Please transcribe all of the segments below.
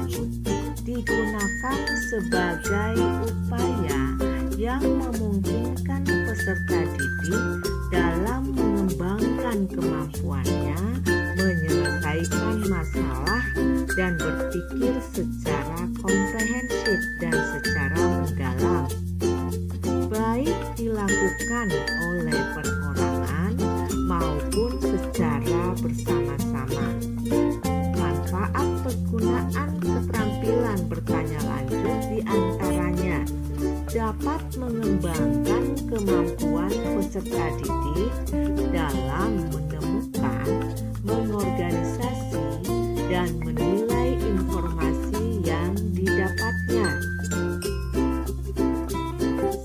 tersebut digunakan sebagai upaya yang memungkinkan peserta didik dalam mengembangkan kemampuannya menyelesaikan masalah dan berpikir secara komprehensif dan secara mendalam, baik dilakukan oleh perorangan maupun secara bersama-sama. Manfaat penggunaan keterampilan bertanya lanjut diantaranya dapat mengembangkan kemampuan peserta didik dalam menemukan, mengorganisasi, dan menilai informasi yang didapatnya.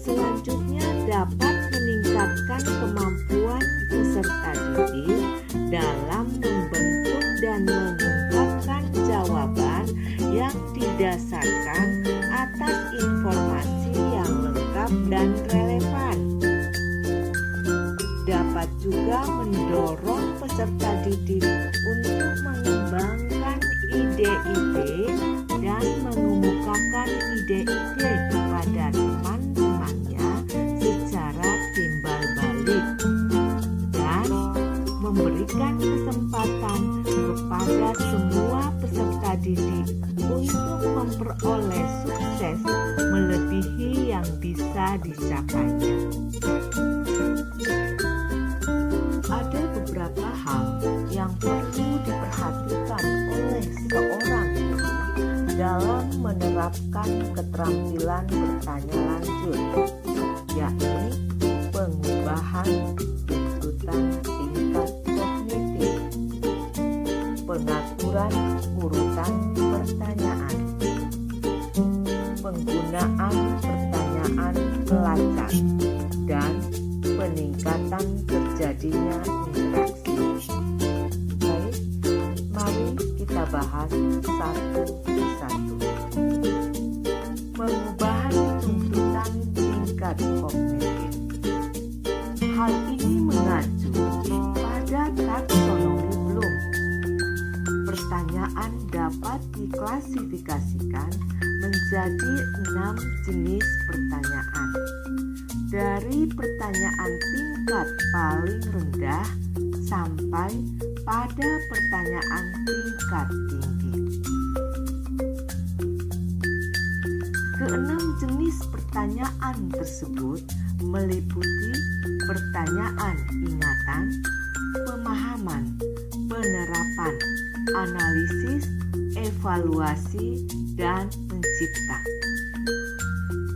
Selanjutnya dapat meningkatkan kemampuan peserta didik dalam membentuk dan mengungkapkan jawaban yang didasarkan atas informasi yang lengkap dan relevan. Dapat juga mendorong peserta didik untuk mengembangkan ide-ide dan mengemukakan ide-ide kepada teman-temannya secara timbal balik dan memberikan kesempatan kepada semua peserta didik untuk memperoleh sukses melebihi yang bisa dicapainya. Ada beberapa hal yang perlu diperhatikan oleh seorang guru dalam menerapkan keterampilan bertanya lanjut, yakni pengubahan tuntutan tingkat kognitif, pengaturan urutan pertanyaan, penggunaan pertanyaan pelacak, dan peningkatan terjadinya interaksi. Baik, mari kita bahas satu persatu. Pengubahan tuntutan tingkat kognitif. Hal ini mengacu pada taksonomi Bloom. Pertanyaan dapat diklasifikasikan menjadi 6 jenis pertanyaan. Dari pertanyaan tingkat paling rendah sampai pada pertanyaan tingkat tinggi. Keenam jenis pertanyaan tersebut meliputi pertanyaan ingatan, pemahaman, penerapan, analisis, evaluasi, dan mencipta.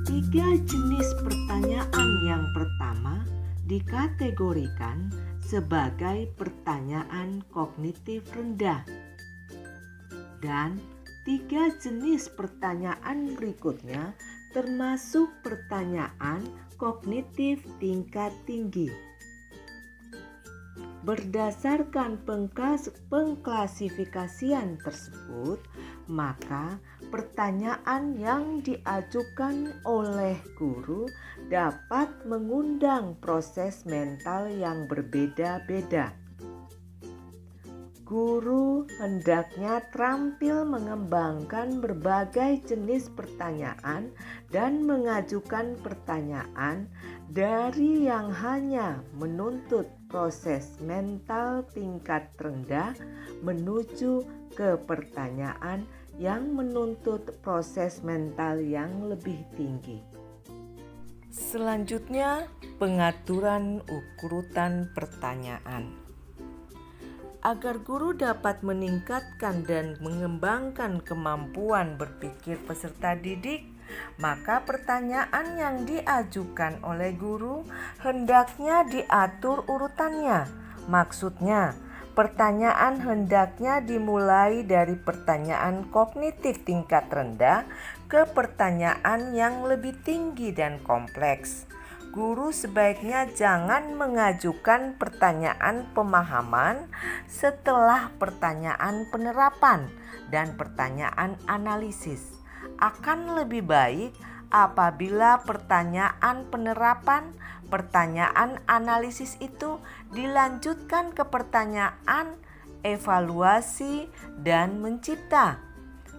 3 jenis pertanyaan yang pertama dikategorikan sebagai pertanyaan kognitif rendah, dan 3 jenis pertanyaan berikutnya termasuk pertanyaan kognitif tingkat tinggi. Berdasarkan pengklasifikasian tersebut, maka pertanyaan yang diajukan oleh guru dapat mengundang proses mental yang berbeda-beda. Guru hendaknya terampil mengembangkan berbagai jenis pertanyaan dan mengajukan pertanyaan dari yang hanya menuntut proses mental tingkat rendah menuju ke pertanyaan yang menuntut proses mental yang lebih tinggi. Selanjutnya, pengaturan urutan pertanyaan. Agar guru dapat meningkatkan dan mengembangkan kemampuan berpikir peserta didik, maka pertanyaan yang diajukan oleh guru hendaknya diatur urutannya. Maksudnya, pertanyaan hendaknya dimulai dari pertanyaan kognitif tingkat rendah ke pertanyaan yang lebih tinggi dan kompleks. Guru sebaiknya jangan mengajukan pertanyaan pemahaman setelah pertanyaan penerapan dan pertanyaan analisis. Akan lebih baik apabila pertanyaan penerapan, pertanyaan analisis itu dilanjutkan ke pertanyaan evaluasi dan mencipta.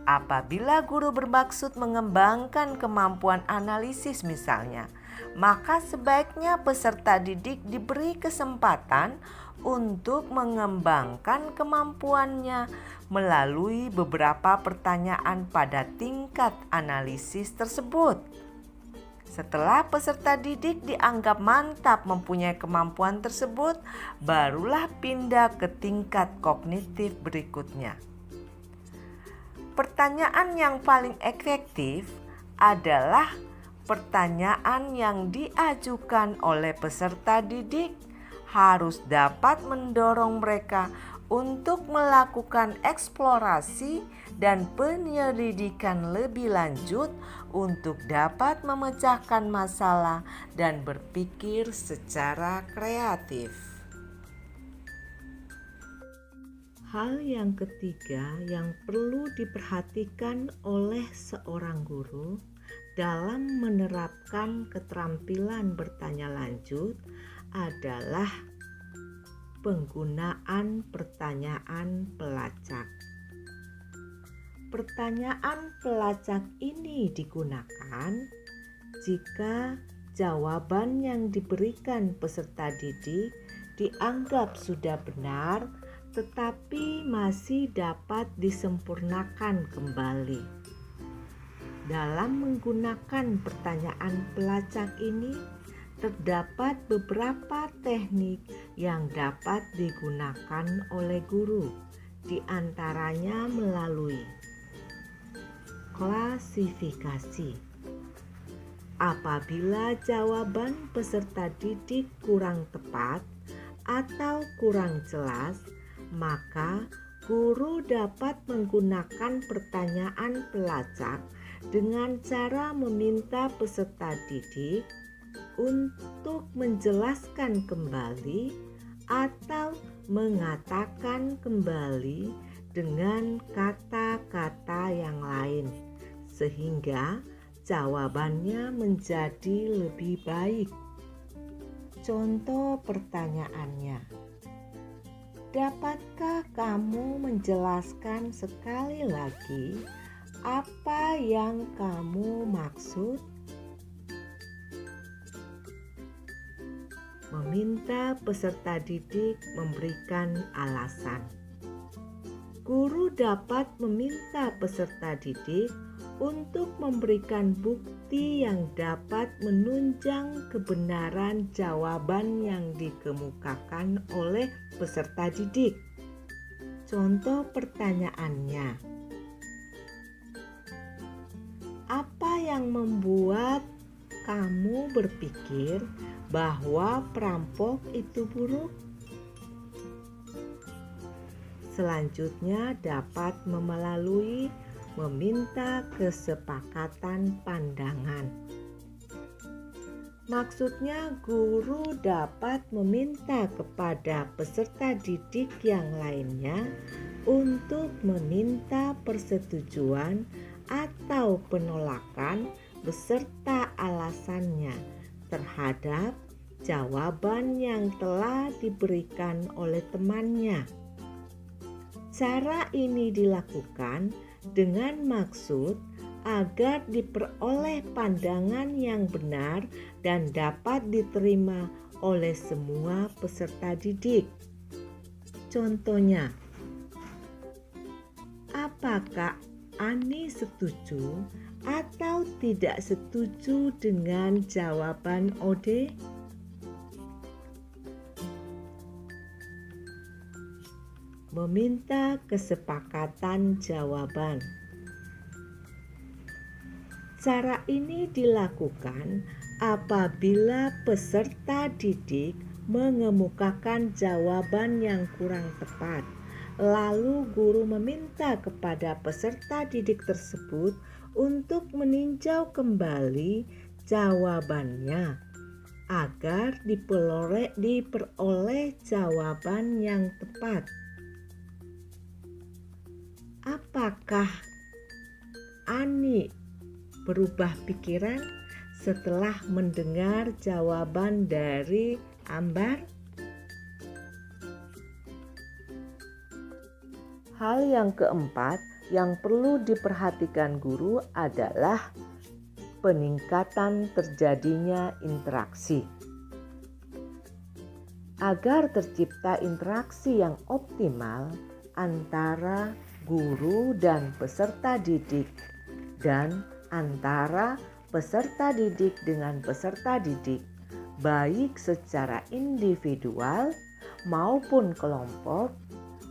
Apabila guru bermaksud mengembangkan kemampuan analisis misalnya, maka sebaiknya peserta didik diberi kesempatan untuk mengembangkan kemampuannya melalui beberapa pertanyaan pada tingkat analisis tersebut. Setelah peserta didik dianggap mantap mempunyai kemampuan tersebut, barulah pindah ke tingkat kognitif berikutnya. Pertanyaan yang paling efektif adalah pertanyaan yang diajukan oleh peserta didik harus dapat mendorong mereka untuk melakukan eksplorasi dan penyelidikan lebih lanjut untuk dapat memecahkan masalah dan berpikir secara kreatif. Hal yang ketiga yang perlu diperhatikan oleh seorang guru dalam menerapkan keterampilan bertanya lanjut adalah penggunaan pertanyaan pelacak. Pertanyaan pelacak ini digunakan jika jawaban yang diberikan peserta didik dianggap sudah benar tetapi masih dapat disempurnakan kembali. Dalam menggunakan pertanyaan pelacak ini, terdapat beberapa teknik yang dapat digunakan oleh guru, di antaranya melalui klasifikasi. Apabila jawaban peserta didik kurang tepat atau kurang jelas, maka guru dapat menggunakan pertanyaan pelacak dengan cara meminta peserta didik untuk menjelaskan kembali atau mengatakan kembali dengan kata-kata yang lain, sehingga jawabannya menjadi lebih baik. Contoh pertanyaannya, dapatkah kamu menjelaskan sekali lagi apa yang kamu maksud? Meminta peserta didik memberikan alasan. Guru dapat meminta peserta didik untuk memberikan bukti yang dapat menunjang kebenaran jawaban yang dikemukakan oleh peserta didik. Contoh pertanyaannya, apa yang membuat kamu berpikir bahwa perampok itu buruk? Selanjutnya dapat melalui meminta kesepakatan pandangan. Maksudnya guru dapat meminta kepada peserta didik yang lainnya untuk meminta persetujuan atau penolakan beserta alasannya terhadap jawaban yang telah diberikan oleh temannya. Cara ini dilakukan dengan maksud agar diperoleh pandangan yang benar dan dapat diterima oleh semua peserta didik. Contohnya, apakah Ani setuju atau tidak setuju dengan jawaban Ode? Meminta kesepakatan jawaban. Cara ini dilakukan apabila peserta didik mengemukakan jawaban yang kurang tepat, lalu guru meminta kepada peserta didik tersebut untuk meninjau kembali jawabannya agar diperoleh jawaban yang tepat. Apakah Ani berubah pikiran setelah mendengar jawaban dari Ambar? Hal yang keempat yang perlu diperhatikan guru adalah peningkatan terjadinya interaksi. Agar tercipta interaksi yang optimal antara guru dan peserta didik dan antara peserta didik dengan peserta didik, baik secara individual maupun kelompok,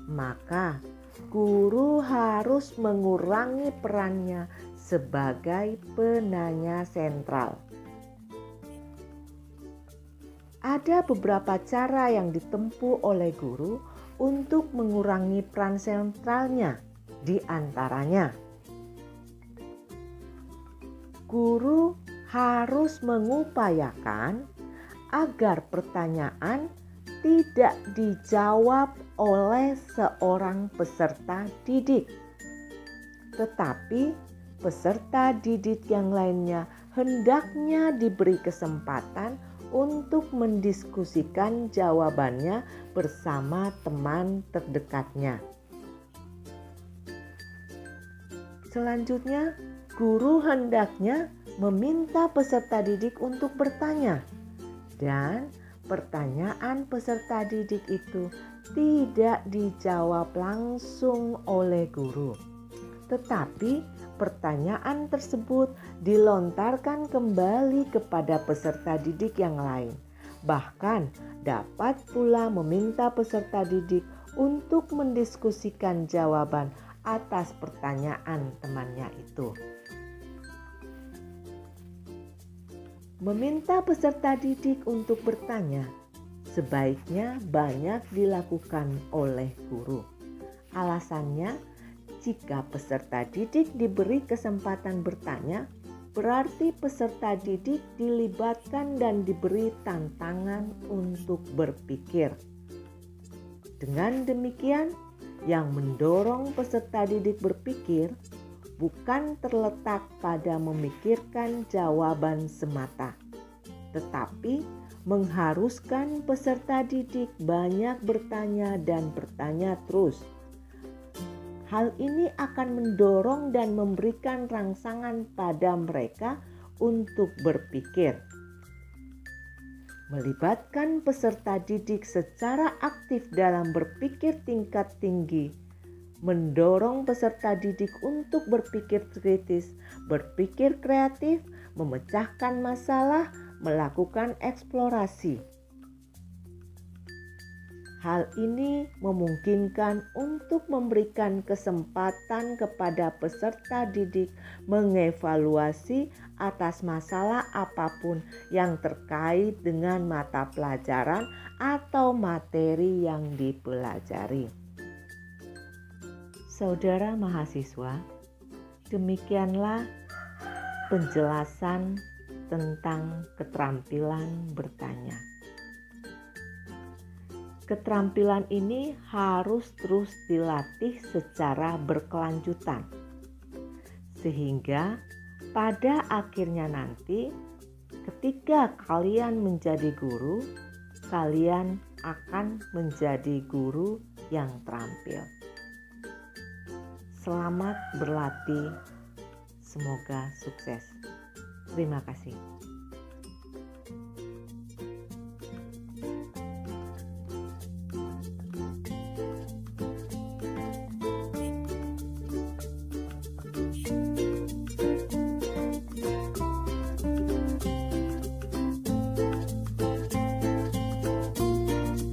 maka guru harus mengurangi perannya sebagai penanya sentral. Ada beberapa cara yang ditempuh oleh guru untuk mengurangi peran sentralnya. Di antaranya, guru harus mengupayakan agar pertanyaan tidak dijawab oleh seorang peserta didik, tetapi peserta didik yang lainnya hendaknya diberi kesempatan untuk mendiskusikan jawabannya bersama teman terdekatnya. Selanjutnya, guru hendaknya meminta peserta didik untuk bertanya, dan pertanyaan peserta didik itu tidak dijawab langsung oleh guru, tetapi pertanyaan tersebut dilontarkan kembali kepada peserta didik yang lain. Bahkan dapat pula meminta peserta didik untuk mendiskusikan jawaban atas pertanyaan temannya itu. Meminta peserta didik untuk bertanya sebaiknya banyak dilakukan oleh guru. Alasannya, jika peserta didik diberi kesempatan bertanya, berarti peserta didik dilibatkan dan diberi tantangan untuk berpikir. Dengan demikian, yang mendorong peserta didik berpikir bukan terletak pada memikirkan jawaban semata, tetapi mengharuskan peserta didik banyak bertanya dan bertanya terus. Hal ini akan mendorong dan memberikan rangsangan pada mereka untuk berpikir. Melibatkan peserta didik secara aktif dalam berpikir tingkat tinggi, mendorong peserta didik untuk berpikir kritis, berpikir kreatif, memecahkan masalah, melakukan eksplorasi. Hal ini memungkinkan untuk memberikan kesempatan kepada peserta didik mengevaluasi atas masalah apapun yang terkait dengan mata pelajaran atau materi yang dipelajari. Saudara mahasiswa, demikianlah penjelasan tentang keterampilan bertanya. Keterampilan ini harus terus dilatih secara berkelanjutan, sehingga pada akhirnya nanti ketika kalian menjadi guru, kalian akan menjadi guru yang terampil. Selamat berlatih, semoga sukses. Terima kasih.